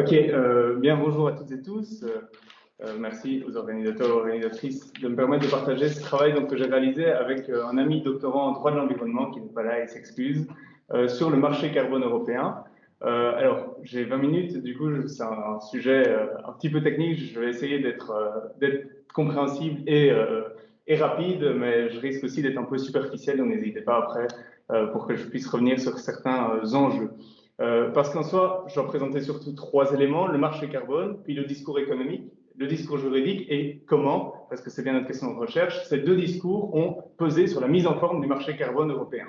Ok, bien bonjour à toutes et tous. Merci aux organisateurs et organisatrices de me permettre de partager ce travail que j'ai réalisé avec un ami doctorant en droit de l'environnement qui n'est pas là, il s'excuse, sur le marché carbone européen. Alors, j'ai 20 minutes, du coup, c'est un sujet un petit peu technique. Je vais essayer d'être compréhensible et rapide, mais je risque aussi d'être un peu superficiel, donc n'hésitez pas après pour que je puisse revenir sur certains enjeux. Parce qu'en soi, je dois présenter surtout trois éléments, le marché carbone, puis le discours économique, le discours juridique et comment, parce que c'est bien notre question de recherche, ces deux discours ont pesé sur la mise en forme du marché carbone européen.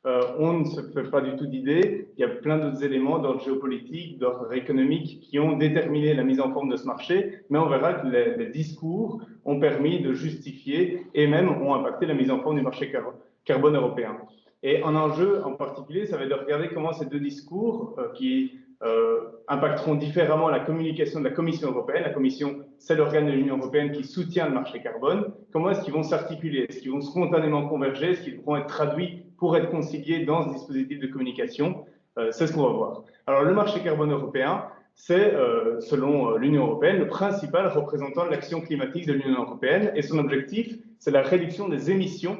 On ne se fait pas du tout d'idée, il y a plein d'autres éléments d'ordre géopolitique, d'ordre économique qui ont déterminé la mise en forme de ce marché, mais on verra que les discours ont permis de justifier et même ont impacté la mise en forme du marché carbone européen. Et un enjeu en particulier, ça va être de regarder comment ces deux discours qui impacteront différemment la communication de la Commission européenne. La Commission, c'est l'organe de l'Union européenne qui soutient le marché carbone. Comment est-ce qu'ils vont s'articuler? Est-ce qu'ils vont spontanément converger? Est-ce qu'ils vont être traduits pour être conciliés dans ce dispositif de communication? C'est ce qu'on va voir. Alors, le marché carbone européen, c'est, selon l'Union européenne, le principal représentant de l'action climatique de l'Union européenne. Et son objectif, c'est la réduction des émissions,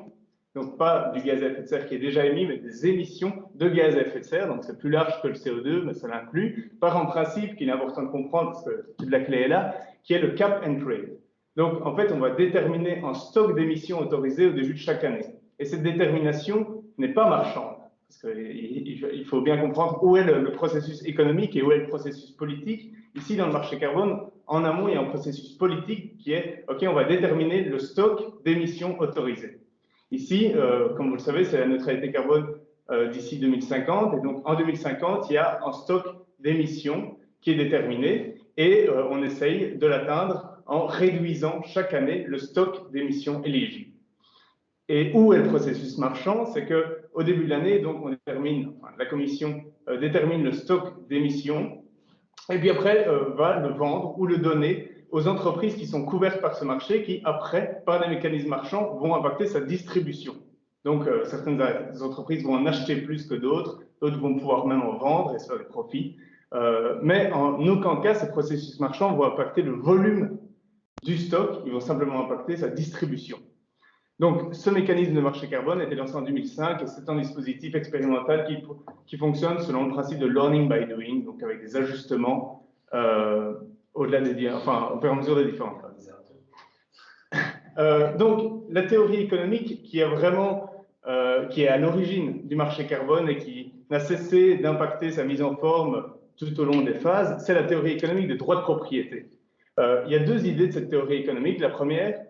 donc pas du gaz à effet de serre qui est déjà émis, mais des émissions de gaz à effet de serre. Donc c'est plus large que le CO2, mais ça l'inclut, par un principe qu'il est important de comprendre, parce que toute la clé est là, qui est le cap and trade. Donc en fait, on va déterminer un stock d'émissions autorisées au début de chaque année. Et cette détermination n'est pas marchande, parce qu'il faut bien comprendre où est le processus économique et où est le processus politique. Ici, dans le marché carbone, en amont, il y a un processus politique qui est, OK, on va déterminer le stock d'émissions autorisées. Ici, comme vous le savez, c'est la neutralité carbone d'ici 2050. Et donc, en 2050, il y a un stock d'émissions qui est déterminé et on essaye de l'atteindre en réduisant chaque année le stock d'émissions éligibles. Et où est le processus marchand? C'est qu'au début de l'année, donc, la Commission détermine le stock d'émissions et puis après va le vendre ou le donner aux entreprises qui sont couvertes par ce marché, qui après, par des mécanismes marchands, vont impacter sa distribution. Donc certaines entreprises vont en acheter plus que d'autres vont pouvoir même en vendre et se faire des profits. Mais en aucun cas, ces processus marchands vont impacter le volume du stock, ils vont simplement impacter sa distribution. Donc, ce mécanisme de marché carbone a été lancé en 2005 et c'est un dispositif expérimental qui fonctionne selon le principe de learning by doing, donc avec des ajustements au-delà au fur et à mesure des différentes phases. Donc, la théorie économique qui est à l'origine du marché carbone et qui n'a cessé d'impacter sa mise en forme tout au long des phases, c'est la théorie économique des droits de propriété. Il y a deux idées de cette théorie économique. La première,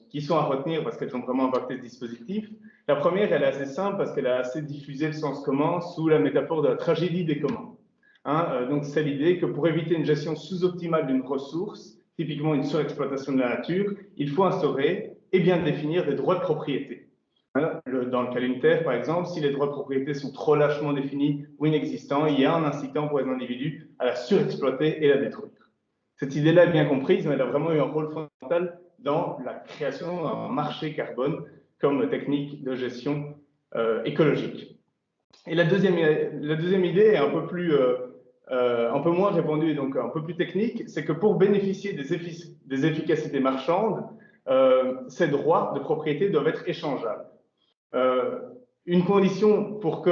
qui sont à retenir parce qu'elles ont vraiment impacté ce dispositif. La première, elle est assez simple parce qu'elle a assez diffusé le sens commun sous la métaphore de la tragédie des communs. Donc, c'est l'idée que pour éviter une gestion sous-optimale d'une ressource, typiquement une surexploitation de la nature, il faut instaurer et bien définir des droits de propriété. Dans le cas d'une terre, par exemple, si les droits de propriété sont trop lâchement définis ou inexistants, il y a un incitant pour les individus à la surexploiter et la détruire. Cette idée-là est bien comprise, mais elle a vraiment eu un rôle fondamental dans la création d'un marché carbone comme technique de gestion écologique. Et la deuxième idée est un peu moins répandue et donc un peu plus technique, c'est que pour bénéficier des efficacités marchandes, ces droits de propriété doivent être échangeables. Une condition pour que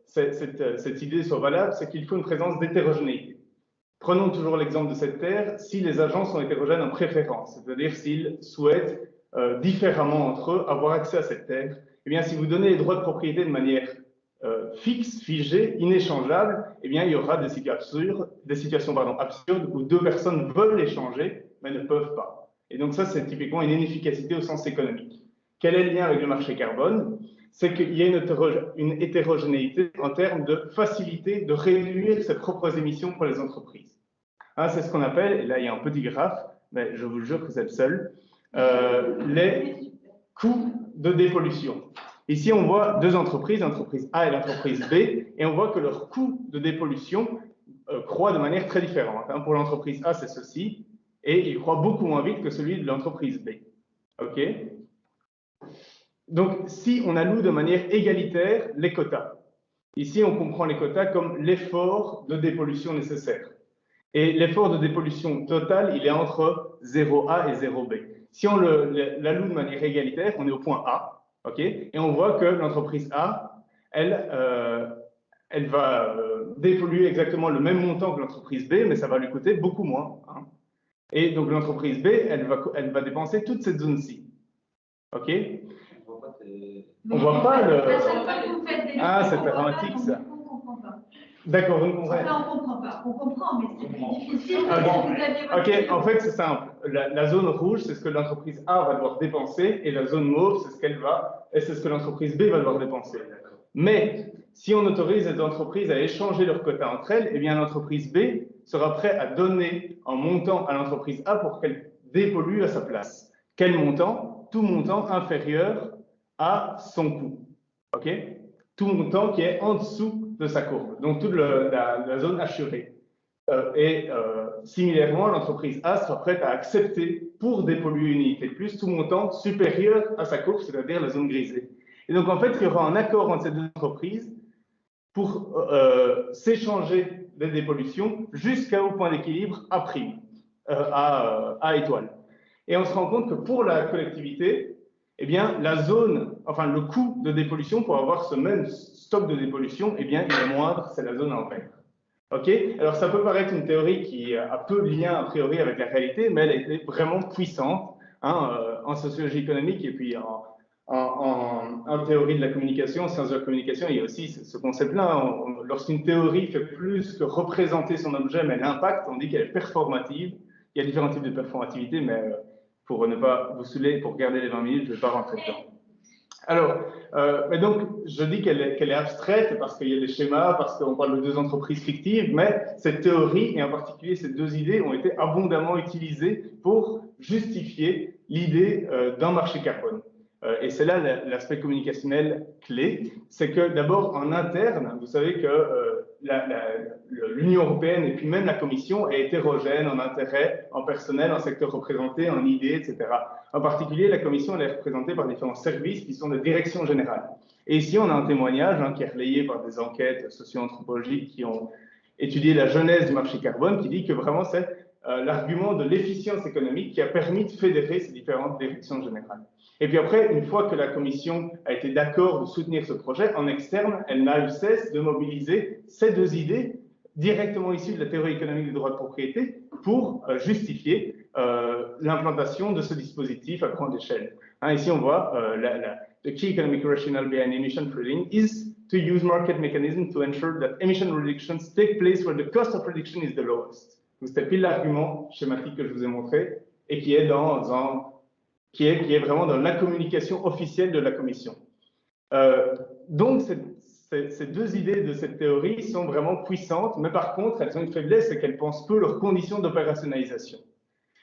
cette idée soit valable, c'est qu'il faut une présence d'hétérogénéité. Prenons toujours l'exemple de cette terre, si les agents sont hétérogènes en préférence, c'est-à-dire s'ils souhaitent différemment entre eux avoir accès à cette terre, eh bien, si vous donnez les droits de propriété de manière fixe, figée, inéchangeable, eh bien, il y aura des situations absurdes où deux personnes veulent échanger, mais ne peuvent pas. Et donc ça, c'est typiquement une inefficacité au sens économique. Quel est le lien avec le marché carbone? C'est qu'il y a une hétérogénéité en termes de facilité de réduire ses propres émissions pour les entreprises. C'est ce qu'on appelle, et là il y a un petit graphe, mais je vous jure que c'est le seul, les coûts de dépollution. Ici, on voit deux entreprises, l'entreprise A et l'entreprise B, et on voit que leur coût de dépollution croît de manière très différente. Pour l'entreprise A, c'est ceci, et il croît beaucoup moins vite que celui de l'entreprise B. OK? Donc, si on alloue de manière égalitaire les quotas, Ici, on comprend les quotas comme l'effort de dépollution nécessaire. Et l'effort de dépollution total, il est entre 0A et 0B. Si on l'alloue de manière égalitaire, on est au point A, ok, et on voit que l'entreprise A, elle va dépolluer exactement le même montant que l'entreprise B, mais ça va lui coûter beaucoup moins. Hein. Et donc l'entreprise B, elle va dépenser toute cette zone-ci. Ok. On voit pas le. Ah, c'est dramatique ça. D'accord, vous ne comprenez pas. On comprend pas. On comprend, mais c'est plus difficile. Ok, en fait, c'est simple. La zone rouge, c'est ce que l'entreprise A va devoir dépenser, et la zone mauve, c'est ce que l'entreprise B va devoir dépenser. Mais si on autorise les entreprises à échanger leurs quotas entre elles, eh bien l'entreprise B sera prête à donner un montant à l'entreprise A pour qu'elle dépollue à sa place. Quel montant? Tout montant inférieur à son coût. Ok? Tout montant qui est en dessous de sa courbe, donc toute la zone assurée. Similairement, l'entreprise A sera prête à accepter pour dépolluer une unité de plus tout montant supérieur à sa courbe, c'est-à-dire la zone grisée. Et donc en fait, il y aura un accord entre ces deux entreprises pour s'échanger des dépollutions jusqu'au point d'équilibre A', A étoile. Et on se rend compte que pour la collectivité, eh bien, le coût de dépollution pour avoir ce même stock de dépollution, eh bien, il est moindre, c'est la zone en vert. Ok. Alors, ça peut paraître une théorie qui a peu de lien a priori avec la réalité, mais elle a été vraiment puissante en sociologie économique et puis en théorie de la communication, en sciences de la communication, il y a aussi ce concept-là. Lorsqu'une théorie fait plus que représenter son objet, mais l'impact, on dit qu'elle est performative. Il y a différents types de performativité, mais pour ne pas vous saouler, pour garder les 20 minutes, je ne vais pas rentrer dedans. Alors, mais donc, je dis qu'elle est abstraite parce qu'il y a des schémas, parce qu'on parle de deux entreprises fictives, mais cette théorie, et en particulier ces deux idées, ont été abondamment utilisées pour justifier l'idée d'un marché carbone. Et c'est là l'aspect communicationnel clé, c'est que d'abord en interne, vous savez que l'Union européenne et puis même la Commission est hétérogène en intérêt, en personnel, en secteur représenté, en idées, etc. En particulier, la Commission elle est représentée par différents services qui sont de direction générale. Et ici, on a un témoignage qui est relayé par des enquêtes socio-anthropologiques qui ont étudié la genèse du marché carbone, qui dit que vraiment c'est l'argument de l'efficience économique qui a permis de fédérer ces différentes directions générales. Et puis après, une fois que la Commission a été d'accord de soutenir ce projet, en externe, elle n'a eu cesse de mobiliser ces deux idées directement issues de la théorie économique du droit de propriété pour justifier l'implantation de ce dispositif à grande échelle. Ici, on voit the key economic rationale behind emission trading is to use market mechanisms to ensure that emission reductions take place where the cost of reduction is the lowest. C'était pile l'argument schématique que je vous ai montré et qui est qui est vraiment dans la communication officielle de la Commission. Donc, ces deux idées de cette théorie sont vraiment puissantes, mais par contre, elles ont une faiblesse, c'est qu'elles pensent peu leurs conditions d'opérationnalisation.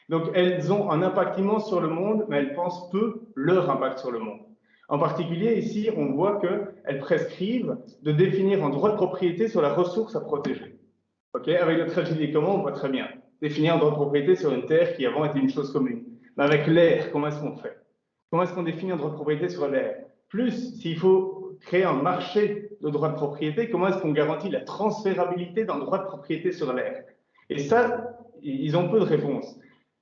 Donc, elles ont un impact immense sur le monde, mais elles pensent peu leur impact sur le monde. En particulier, ici, on voit qu'elles prescrivent de définir un droit de propriété sur la ressource à protéger. Okay, avec le tragédie des communs, on voit très bien. Définir un droit de propriété sur une terre qui avant était une chose commune. Mais avec l'air, comment est-ce qu'on fait? Comment est-ce qu'on définit un droit de propriété sur l'air? Plus, s'il faut créer un marché de droit de propriété, comment est-ce qu'on garantit la transférabilité d'un droit de propriété sur l'air? Et ça, ils ont peu de réponses.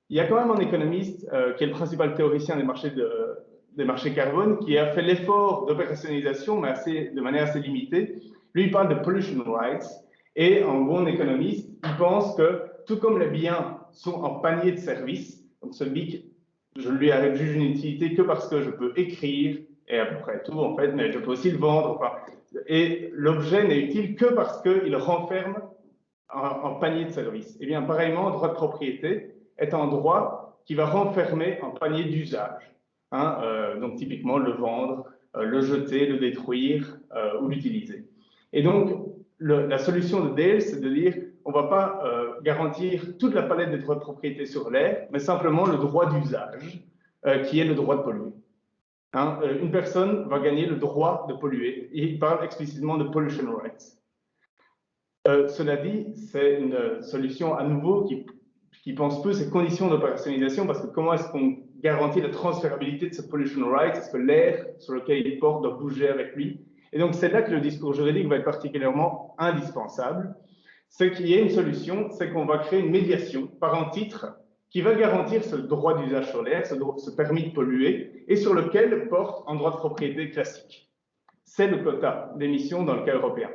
Il y a quand même un économiste qui est le principal théoricien des marchés carbone qui a fait l'effort d'opérationnalisation, mais de manière assez limitée. Lui, il parle de pollution rights. Et un bon économiste, il pense que tout comme les biens sont en panier de services, donc ce BIC, je lui juge une utilité que parce que je peux écrire, et à peu près tout en fait, mais je peux aussi le vendre. Enfin, et l'objet n'est utile que parce qu'il renferme un panier de services. Et bien, pareillement, le droit de propriété est un droit qui va renfermer un panier d'usage. Donc, typiquement, le vendre, le jeter, le détruire ou l'utiliser. Et donc, la solution de Dale, c'est de dire on ne va pas garantir toute la palette des droits de propriété sur l'air, mais simplement le droit d'usage, qui est le droit de polluer. Une personne va gagner le droit de polluer. Il parle explicitement de pollution rights. Cela dit, c'est une solution à nouveau qui pense peu ces conditions d'opérationnalisation, parce que comment est-ce qu'on garantit la transférabilité de ce pollution rights? Est-ce que l'air sur lequel il porte doit bouger avec lui? Et donc, c'est là que le discours juridique va être particulièrement indispensable. Ce qui est une solution, c'est qu'on va créer une médiation par un titre qui va garantir ce droit d'usage sur l'air, ce permis de polluer, et sur lequel porte un droit de propriété classique. C'est le quota d'émissions dans le cas européen.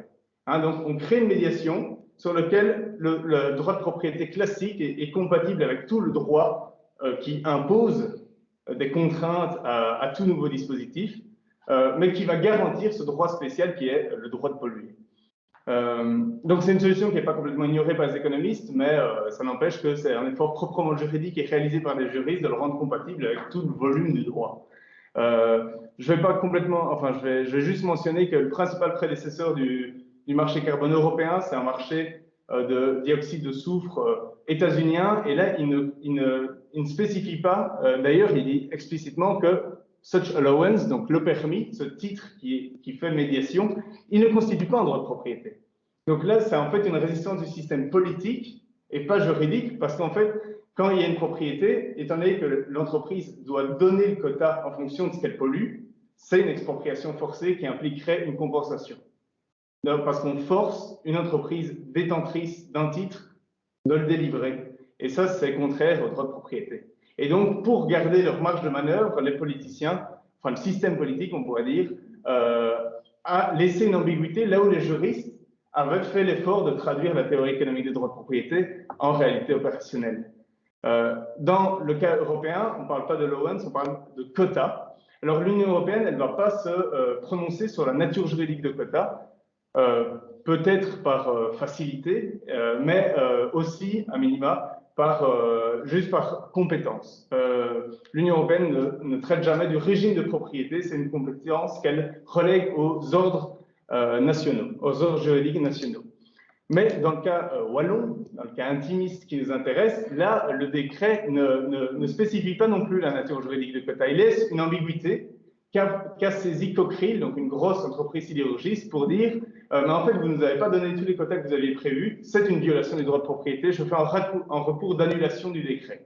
Donc, on crée une médiation sur lequel le droit de propriété classique est compatible avec tout le droit qui impose des contraintes à tout nouveau dispositif, mais qui va garantir ce droit spécial qui est le droit de polluer. Donc c'est une solution qui n'est pas complètement ignorée par les économistes, mais ça n'empêche que c'est un effort proprement juridique et réalisé par des juristes de le rendre compatible avec tout le volume du droit. Je vais pas complètement, enfin je vais juste mentionner que le principal prédécesseur du marché carbone européen, c'est un marché de dioxyde de soufre états-unien, et là il ne spécifie pas, d'ailleurs il dit explicitement que such allowance, donc le permis, ce titre qui fait médiation, il ne constitue pas un droit de propriété. Donc là, c'est en fait une résistance du système politique et pas juridique, parce qu'en fait, quand il y a une propriété, étant donné que l'entreprise doit donner le quota en fonction de ce qu'elle pollue, c'est une expropriation forcée qui impliquerait une compensation. Donc, parce qu'on force une entreprise détentrice d'un titre de le délivrer. Et ça, c'est contraire au droit de propriété. Et donc, pour garder leur marge de manœuvre, les politiciens, enfin le système politique, on pourrait dire, a laissé une ambiguïté là où les juristes avaient fait l'effort de traduire la théorie économique du droit de propriété en réalité opérationnelle. Dans le cas européen, on ne parle pas de allowance, on parle de quota. Alors, l'Union européenne, elle ne va pas se prononcer sur la nature juridique de quota, peut-être par facilité, mais aussi, à minima, juste par compétence. L'Union européenne ne traite jamais du régime de propriété, c'est une compétence qu'elle relègue aux ordres nationaux, aux ordres juridiques nationaux. Mais dans le cas wallon, dans le cas intimiste qui nous intéresse, là, le décret ne spécifie pas non plus la nature juridique de quota. Il laisse une ambiguïté qu'a saisi Cochrane, donc une grosse entreprise sidérurgiste, pour dire mais en fait, vous ne nous avez pas donné tous les quotas que vous aviez prévus, c'est une violation du droit de propriété, je fais un recours d'annulation du décret.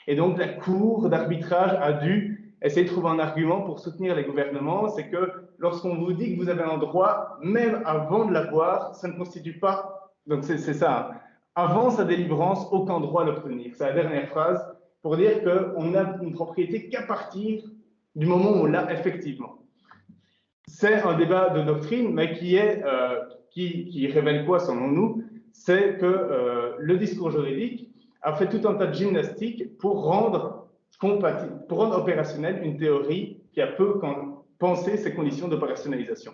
Et donc, la Cour d'arbitrage a dû essayer de trouver un argument pour soutenir les gouvernements, c'est que lorsqu'on vous dit que vous avez un droit, même avant de l'avoir, ça ne constitue pas, donc c'est ça, hein, avant sa délivrance, aucun droit à l'obtenir. C'est la dernière phrase pour dire qu'on n'a une propriété qu'à partir du moment où on l'a effectivement. C'est un débat de doctrine, mais qui révèle quoi, selon nous? C'est que le discours juridique a fait tout un tas de gymnastique pour rendre opérationnelle une théorie qui a peu pensé ces conditions d'opérationnalisation.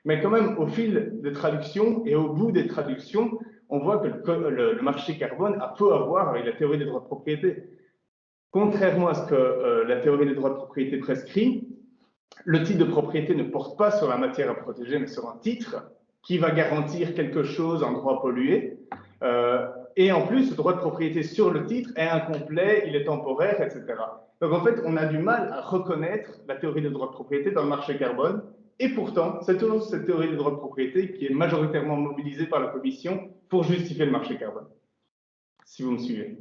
Mais quand même, au fil des traductions et au bout des traductions, on voit que le marché carbone a peu à voir avec la théorie des droits de propriété. Contrairement à ce que la théorie des droits de propriété prescrit, le titre de propriété ne porte pas sur la matière à protéger, mais sur un titre qui va garantir quelque chose, un droit pollué. Et en plus, le droit de propriété sur le titre est incomplet, il est temporaire, etc. Donc en fait, on a du mal à reconnaître la théorie des droits de propriété dans le marché carbone. Et pourtant, c'est toujours cette théorie des droits de propriété qui est majoritairement mobilisée par la Commission pour justifier le marché carbone. Si vous me suivez.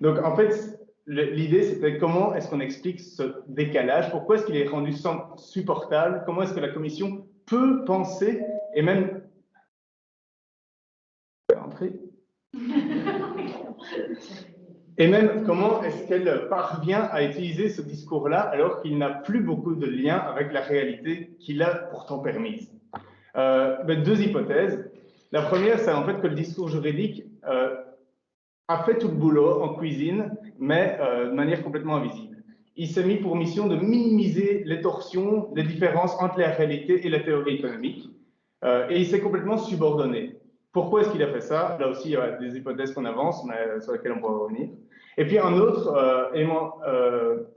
Donc en fait, l'idée, c'était comment est-ce qu'on explique ce décalage, pourquoi est-ce qu'il est rendu supportable, comment est-ce que la Commission peut penser, et même... Et même comment est-ce qu'elle parvient à utiliser ce discours-là alors qu'il n'a plus beaucoup de lien avec la réalité qu'il a pourtant permise. Deux hypothèses. La première, c'est en fait que le discours juridique a fait tout le boulot en cuisine, mais de manière complètement invisible. Il s'est mis pour mission de minimiser les torsions, les différences entre la réalité et la théorie économique, et il s'est complètement subordonné. Pourquoi est-ce qu'il a fait ça? Là aussi, il y a des hypothèses qu'on avance, mais sur lesquelles on pourra revenir. Et puis un autre élément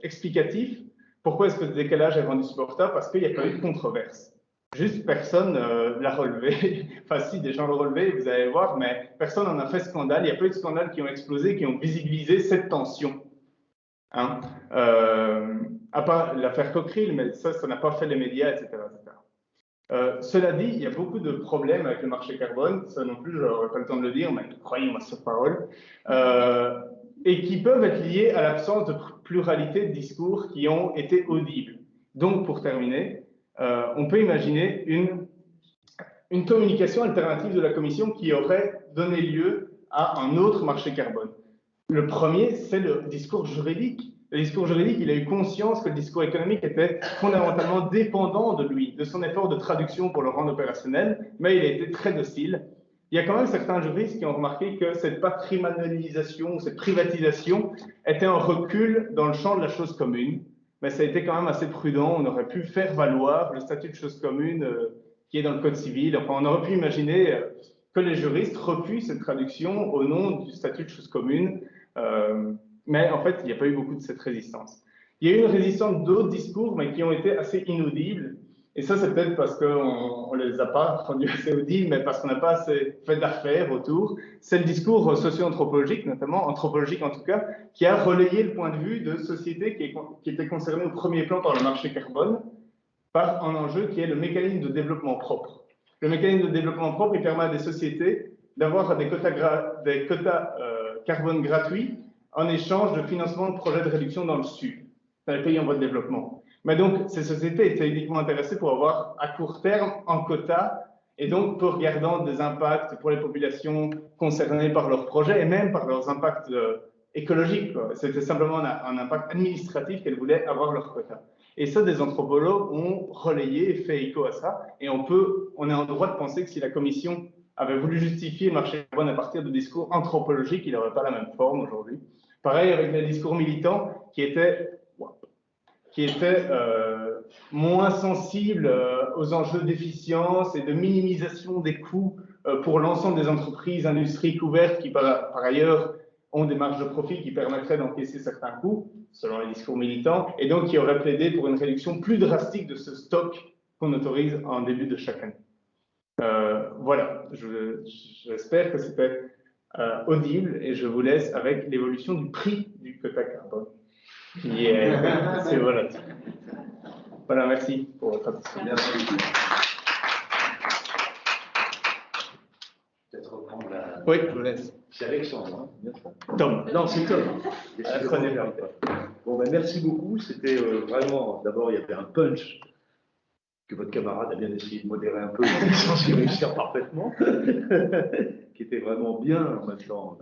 explicatif, pourquoi est-ce que ce décalage est rendu supportable? Parce qu'il n'y a pas eu de controverse. Juste personne l'a relevé. Enfin, si, des gens l'ont relevé, vous allez voir, mais personne n'en a fait scandale. Il n'y a pas eu de scandales qui ont explosé, qui ont visibilisé cette tension. Hein? À part l'affaire Cochrane, mais ça n'a pas fait les médias, etc. Cela dit, il y a beaucoup de problèmes avec le marché carbone, ça non plus, je n'aurai pas le temps de le dire, mais croyez-moi sur parole, et qui peuvent être liés à l'absence de pluralité de discours qui ont été audibles. Donc, pour terminer, on peut imaginer une une communication alternative de la Commission qui aurait donné lieu à un autre marché carbone. Le premier, c'est le discours juridique. Le discours juridique, il a eu conscience que le discours économique était fondamentalement dépendant de lui, de son effort de traduction pour le rendre opérationnel, mais il a été très docile. Il y a quand même certains juristes qui ont remarqué que cette patrimonialisation, cette privatisation était un recul dans le champ de la chose commune, mais ça a été quand même assez prudent. On aurait pu faire valoir le statut de chose commune qui est dans le Code civil. Enfin, on aurait pu imaginer que les juristes refusent cette traduction au nom du statut de chose commune. Mais en fait, il n'y a pas eu beaucoup de cette résistance. Il y a eu une résistance d'autres discours, mais qui ont été assez inaudibles. Et ça, c'est peut-être parce qu'on ne les a pas rendus assez audibles, mais parce qu'on n'a pas assez fait d'affaires autour. C'est le discours socio-anthropologique, notamment, anthropologique en tout cas, qui a relayé le point de vue de sociétés qui étaient concernées au premier plan par le marché carbone, par un enjeu qui est le mécanisme de développement propre. Le mécanisme de développement propre, il permet à des sociétés d'avoir des quotas carbone gratuits en échange de financement de projets de réduction dans le Sud, dans les pays en voie de développement. Mais donc, ces sociétés étaient uniquement intéressées pour avoir à court terme un quota et donc pour regardant des impacts pour les populations concernées par leurs projets et même par leurs impacts écologiques. C'était simplement un impact administratif qu'elles voulaient avoir leur quota. Et ça, des anthropologues ont relayé et fait écho à ça. Et on est en droit de penser que si la Commission avait voulu justifier le marché carbone à partir de discours anthropologiques, il n'aurait pas la même forme aujourd'hui. Pareil avec les discours militants qui étaient moins sensibles aux enjeux d'efficience et de minimisation des coûts pour l'ensemble des entreprises, industries couvertes qui, par ailleurs, ont des marges de profit qui permettraient d'encaisser certains coûts, selon les discours militants, et donc qui auraient plaidé pour une réduction plus drastique de ce stock qu'on autorise en début de chaque année. Voilà, j'espère que c'était audible et je vous laisse avec l'évolution du prix du quota carbone. C'est volatile. Voilà, merci pour votre attention. Peut-être reprendre la... Oui, je vous laisse. C'est Alexandre, hein, Tom. Non, c'est Tom. Bon, ben, merci beaucoup. C'était vraiment... D'abord, il y avait un punch que votre camarade a bien essayé de modérer un peu sans s'y réussir parfaitement, qui était vraiment bien en même temps.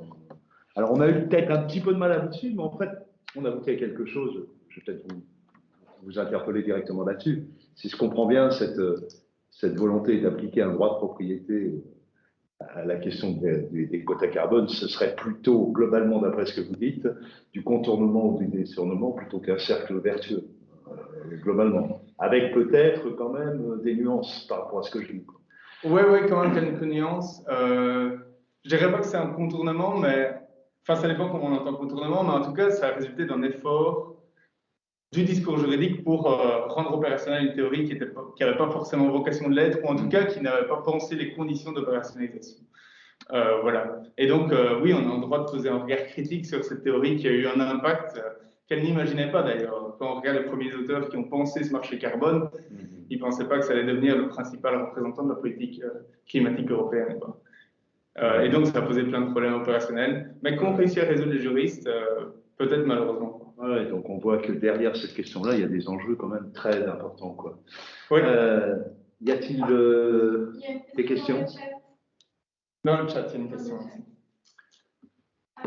Alors, on a eu peut-être un petit peu de mal à dessus, mais en fait, on a abouti à quelque chose. Je vais peut-être vous interpeller directement là-dessus. Si je comprends bien cette volonté d'appliquer un droit de propriété à la question des quotas carbone, ce serait plutôt, globalement, d'après ce que vous dites, du contournement ou du détournement plutôt qu'un cercle vertueux, globalement. Avec peut-être quand même des nuances par rapport à ce que je dis. Oui, quand même quelques nuances. Je dirais pas que c'est un contournement, mais enfin, ça dépend comment on entend contournement, mais en tout cas, ça a résulté d'un effort du discours juridique pour rendre opérationnelle une théorie qui n'avait pas forcément vocation de l'être, ou en tout cas qui n'avait pas pensé les conditions d'opérationnalisation. Voilà. Et donc, oui, on a le droit de poser un regard critique sur cette théorie qui a eu un impact qu'elle n'imaginait pas d'ailleurs. Quand on regarde les premiers auteurs qui ont pensé ce marché carbone, ils ne pensaient pas que ça allait devenir le principal représentant de la politique climatique européenne. Et donc, ça a posé plein de problèmes opérationnels, mais qu'ont réussi à résoudre les juristes, peut-être malheureusement. Ouais, donc on voit que derrière cette question-là, il y a des enjeux quand même très importants, quoi. Oui. Y a-t-il des questions? Dans le chat, il y a une question.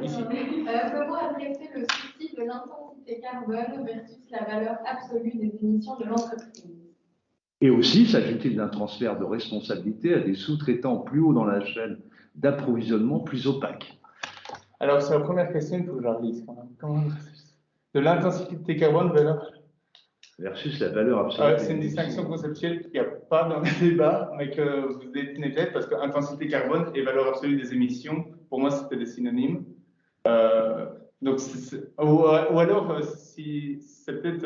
Ici. Comment apprécier le souci de l'intensité carbone versus la valeur absolue des émissions de l'entreprise? Et aussi, s'agit-il d'un transfert de responsabilité à des sous-traitants plus haut dans la chaîne d'approvisionnement, plus opaques? Alors, sur la première question, il faut que je la relise quand même. De l'intensité carbone versus la valeur absolue. C'est une distinction conceptuelle qu'il n'y a pas dans le débat, mais que vous détenez peut-être, parce que intensité carbone et valeur absolue des émissions, pour moi, c'était des synonymes. Donc, ou alors, si c'est peut-être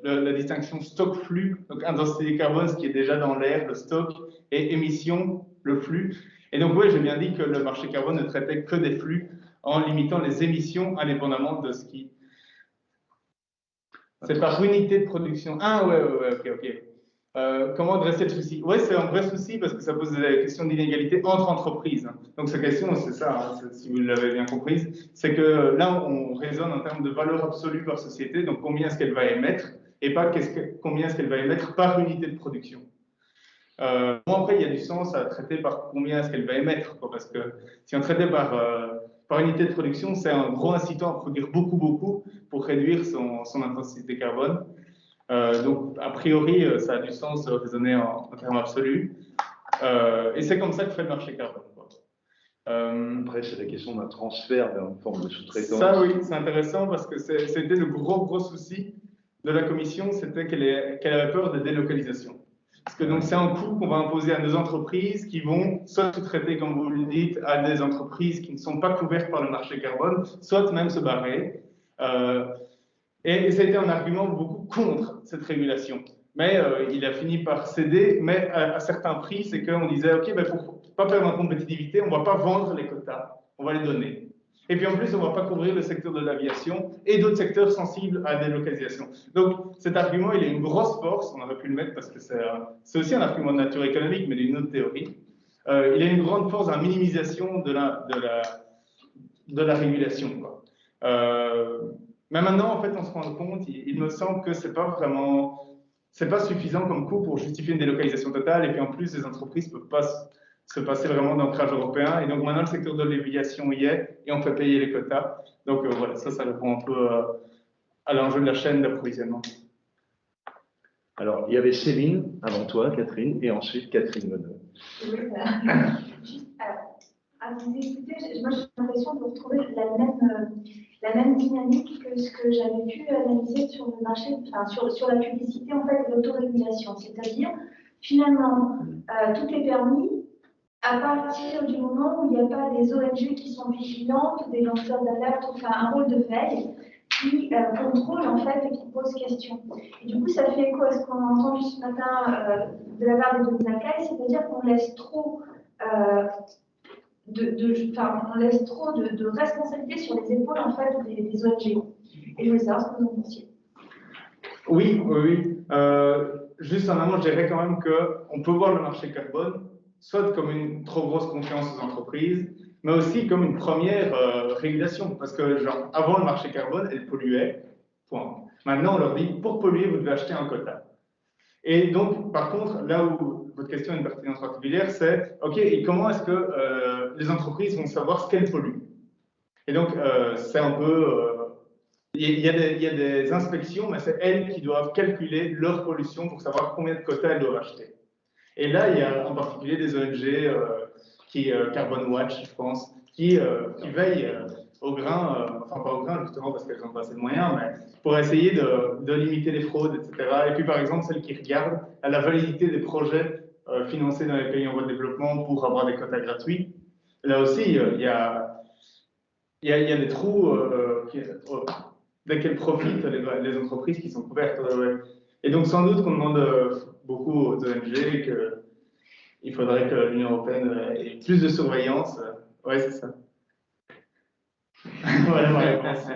la distinction stock-flux, donc intensité carbone, ce qui est déjà dans l'air, le stock, et émission, le flux. Et donc, oui, j'ai bien dit que le marché carbone ne traitait que des flux en limitant les émissions indépendamment de ce qui... C'est par unité de production. Ah, ok. Comment adresser le souci? Oui, c'est un vrai souci parce que ça pose des questions d'inégalité entre entreprises. Donc, cette question, c'est ça, si vous l'avez bien comprise, c'est que là, on raisonne en termes de valeur absolue par société, donc combien est-ce qu'elle va émettre, et pas combien est-ce qu'elle va émettre par unité de production. Bon, après, il y a du sens à traiter par combien est-ce qu'elle va émettre, quoi, parce que si on traitait par unité de production, c'est un gros incitant à produire beaucoup pour réduire son intensité carbone. Donc, a priori, ça a du sens de raisonner en termes absolus. Et c'est comme ça que fait le marché carbone, quoi. Après, c'est la question d'un transfert vers une forme de sous-traitance. Ça, oui, c'est intéressant parce que c'était le gros souci de la Commission, c'était qu'elle avait peur de délocalisation. Parce que donc c'est un coût qu'on va imposer à nos entreprises qui vont soit sous-traiter, comme vous le dites, à des entreprises qui ne sont pas couvertes par le marché carbone, soit même se barrer. Et ça a été un argument beaucoup contre cette régulation. Mais il a fini par céder, mais à certains prix, c'est qu'on disait, OK, ben, pour ne pas perdre en compétitivité, on ne va pas vendre les quotas, on va les donner. Et puis en plus, on ne va pas couvrir le secteur de l'aviation et d'autres secteurs sensibles à la délocalisation. Donc cet argument, il a une grosse force, on aurait pu le mettre parce que c'est aussi un argument de nature économique, mais d'une autre théorie. Il a une grande force en minimisation de la régulation, quoi. Mais maintenant, en fait, on se rend compte, il me semble que c'est pas suffisant comme coût pour justifier une délocalisation totale. Et puis en plus, les entreprises ne peuvent pas se passer vraiment d'ancrage européen. Et donc maintenant, le secteur de l'aviation y est et on fait payer les quotas. Donc voilà, ça répond un peu à l'enjeu de la chaîne d'approvisionnement. Alors, il y avait Céline avant toi, Catherine, et ensuite Catherine Leneux. Oui, juste, à vous écouter, moi j'ai l'impression de retrouver la même dynamique que ce que j'avais pu analyser sur le marché, enfin sur la publicité en fait, et l'autorégulation. C'est-à-dire, finalement, tout est permis à partir du moment où il n'y a pas des ONG qui sont vigilantes, des lanceurs d'alerte, enfin un rôle de veille qui contrôle en fait et qui pose question. Et du coup, ça fait écho à ce qu'on a entendu ce matin de la part de Nakai, c'est-à-dire qu'on laisse trop on laisse trop de responsabilités sur les épaules en fait des ONG. Et je voulais savoir ce que vous en pensiez. Oui. Juste en amont, je dirais quand même qu'on peut voir le marché carbone soit comme une trop grosse confiance aux entreprises, mais aussi comme une première régulation. Parce que, genre, avant le marché carbone, elle polluait, point. Maintenant, on leur dit, pour polluer, vous devez acheter un quota. Et donc, par contre, là où votre question a une pertinence particulière, c'est, OK, et comment est-ce que les entreprises vont savoir ce qu'elles polluent? Et donc, c'est un peu... il y a des inspections, mais c'est elles qui doivent calculer leur pollution pour savoir combien de quotas elles doivent acheter. Et là, il y a en particulier des ONG Carbon Watch, je pense, qui veillent au grain, enfin pas au grain justement parce qu'elles n'ont pas assez de moyens, mais pour essayer de limiter les fraudes, etc. Et puis par exemple, celles qui regardent à la validité des projets financés dans les pays en voie de développement pour avoir des quotas gratuits. Là aussi, il y a des trous desquels profitent les entreprises qui sont couvertes. Et donc sans doute qu'on demande beaucoup aux ONG qu'il faudrait que l'Union européenne ait plus de surveillance. Ouais, c'est ça. Voilà ma réponse.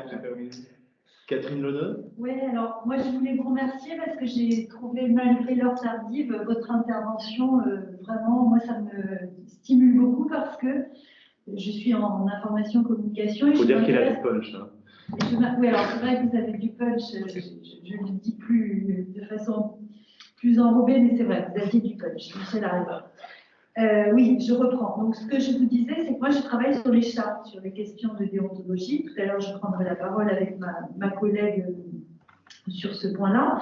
Catherine Leneux. Oui, alors moi je voulais vous remercier parce que j'ai trouvé, malgré l'heure tardive, votre intervention, vraiment, moi ça me stimule beaucoup parce que je suis en information communication. Il faut dire qu'il a du punch. Hein. Oui, alors c'est vrai que vous avez du punch, je ne le dis plus de façon plus enrobée, mais c'est vrai, vous aviez du punch, Michel Arriva. Oui, je reprends. Donc, ce que je vous disais, c'est que moi, je travaille sur les chats, sur les questions de déontologie. Tout à l'heure, je prendrai la parole avec ma collègue sur ce point-là.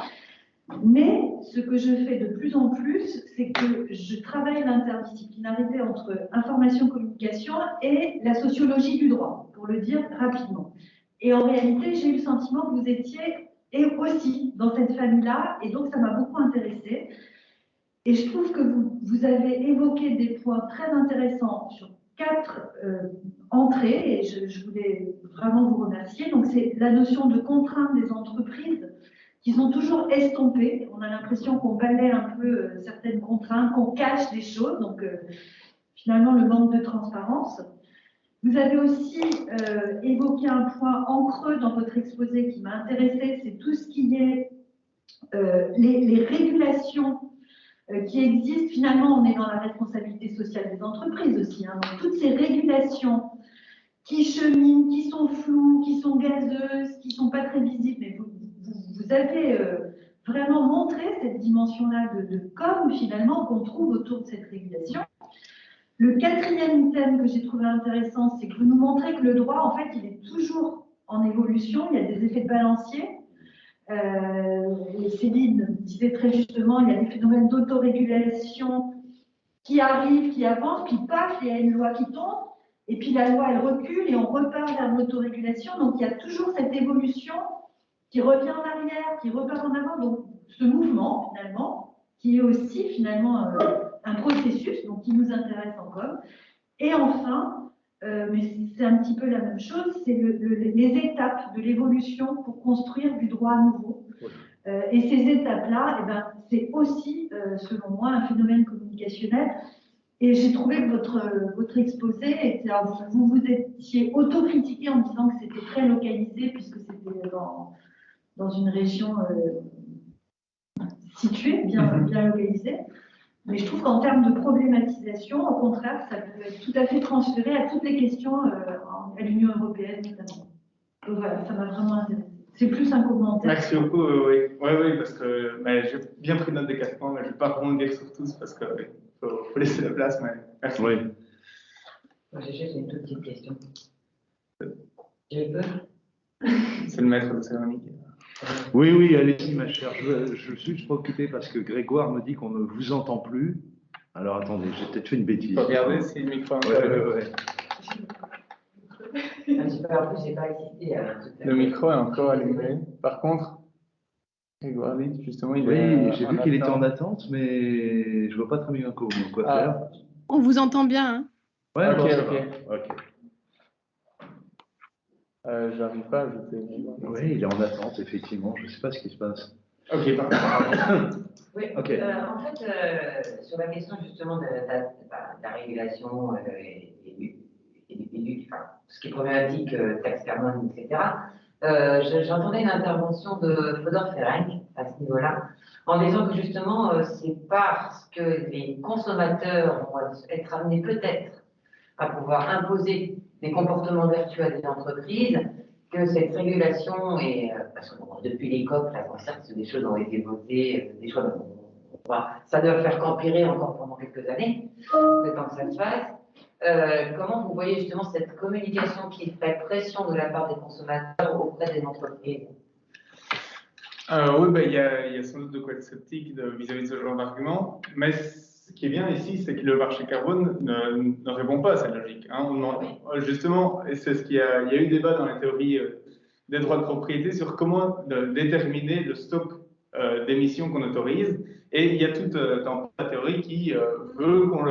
Mais ce que je fais de plus en plus, c'est que je travaille l'interdisciplinarité entre information-communication et la sociologie du droit, pour le dire rapidement. Et en réalité, j'ai eu le sentiment que vous étiez aussi dans cette famille-là, et donc ça m'a beaucoup intéressée. Et je trouve que vous avez évoqué des points très intéressants sur 4 entrées, et je voulais vraiment vous remercier. Donc, c'est la notion de contrainte des entreprises qui sont toujours estompées. On a l'impression qu'on balaie un peu certaines contraintes, qu'on cache des choses. Donc, finalement, le manque de transparence. Vous avez aussi évoqué un point en creux dans votre exposé qui m'a intéressé, c'est tout ce qui est les régulations qui existent. Finalement, on est dans la responsabilité sociale des entreprises aussi. Hein. Donc, toutes ces régulations qui cheminent, qui sont floues, qui sont gazeuses, qui ne sont pas très visibles, mais vous avez vraiment montrer cette dimension-là de com, finalement, qu'on trouve autour de cette régulation. Le quatrième thème que j'ai trouvé intéressant, c'est que vous nous montrez que le droit, en fait, il est toujours en évolution, il y a des effets de balancier. Et Céline disait très justement, il y a des phénomènes d'autorégulation qui arrivent, qui avancent, puis paf, il y a une loi qui tombe, et puis la loi, elle recule, et on repart vers l'autorégulation. Donc, il y a toujours cette évolution qui revient en arrière, qui repart en avant. Donc, ce mouvement, finalement, qui est aussi, finalement, un processus, donc qui nous intéresse en com. Et enfin, mais c'est un petit peu la même chose, c'est les étapes de l'évolution pour construire du droit nouveau. Et ces étapes-là, eh ben, c'est aussi, selon moi, un phénomène communicationnel. Et j'ai trouvé que votre exposé, était, alors, vous étiez autocritiqué en disant que c'était très localisé, puisque c'était dans une région située, bien localisée. Mais je trouve qu'en termes de problématisation, au contraire, ça peut être tout à fait transféré à toutes les questions à l'Union européenne notamment. Donc voilà, ça m'a vraiment intéressé. C'est plus un commentaire. Merci beaucoup, oui, parce que j'ai bien pris note des 4 points, mais je ne vais pas rebondir sur tous parce qu'il faut laisser la place, mais merci. Oui. Moi, j'ai juste une toute petite question. Je peux? C'est le maître de cérémonie. Oui, allez-y, ma chère. Je suis juste préoccupé parce que Grégoire me dit qu'on ne vous entend plus. Alors, attendez, j'ai peut-être fait une bêtise. Regardez si le micro est Ouais. Un petit peu en plus, j'ai pas existé. Le micro est encore allumé. Par contre, Grégoire dit justement, il est. Oui, j'ai vu qu'il était en attente, mais je vois pas très bien quoi faire. On vous entend bien, hein? Ouais, Ok, bon, ça ok. va. Ok. J'arrive pas à ajouter. Oui, il est en attente, effectivement. Je ne sais pas ce qui se passe. Ok, pardon. Oui, Ok. en fait, sur la question justement de la régulation enfin, ce qui est problématique, taxe carbone, etc., j'entendais une intervention de Fodor Ferenc à ce niveau-là, en disant que justement, c'est parce que les consommateurs vont être amenés peut-être à pouvoir imposer des comportements vertueux à des entreprises, que cette régulation, parce que bon, depuis les COP, là, certes, des choses ont été votées, des choses, ça doit faire qu'empirer encore pendant quelques années, le temps que ça se fasse. Comment vous voyez justement cette communication qui fait pression de la part des consommateurs auprès des entreprises? Oui, il y a sans doute de quoi être sceptique vis-à-vis de ce genre d'argument, mais ce qui est bien ici, c'est que le marché carbone ne répond pas à cette logique. Hein. Justement, et c'est il y a eu débat dans la théorie des droits de propriété sur comment déterminer le stock d'émissions qu'on autorise, et il y a toute la théorie qui veut qu'on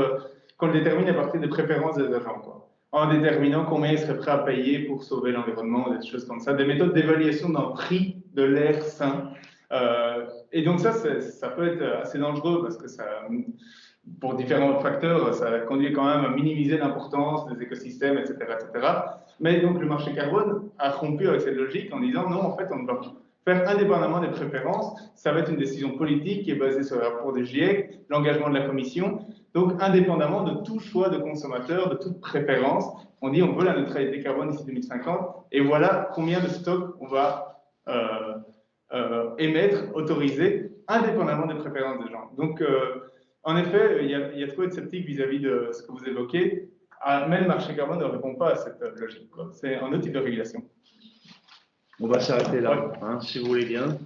le détermine à partir des préférences des agents, quoi. En déterminant combien ils seraient prêts à payer pour sauver l'environnement, des choses comme ça, des méthodes d'évaluation d'un prix de l'air sain. Et donc ça peut être assez dangereux parce que ça, pour différents facteurs, ça conduit quand même à minimiser l'importance des écosystèmes, etc., etc. Mais donc le marché carbone a rompu avec cette logique en disant non, en fait, on va faire indépendamment des préférences. Ça va être une décision politique qui est basée sur le rapport du GIEC, l'engagement de la Commission. Donc, indépendamment de tout choix de consommateur, de toute préférence, on dit on veut la neutralité carbone d'ici 2050 et voilà combien de stocks on va émettre, autoriser, indépendamment des préférences des gens. Donc, en effet, il y a de quoi être sceptique vis-à-vis de ce que vous évoquez. Même le marché carbone ne répond pas à cette logique. C'est un autre type de régulation. On va s'arrêter là, hein, si vous voulez bien.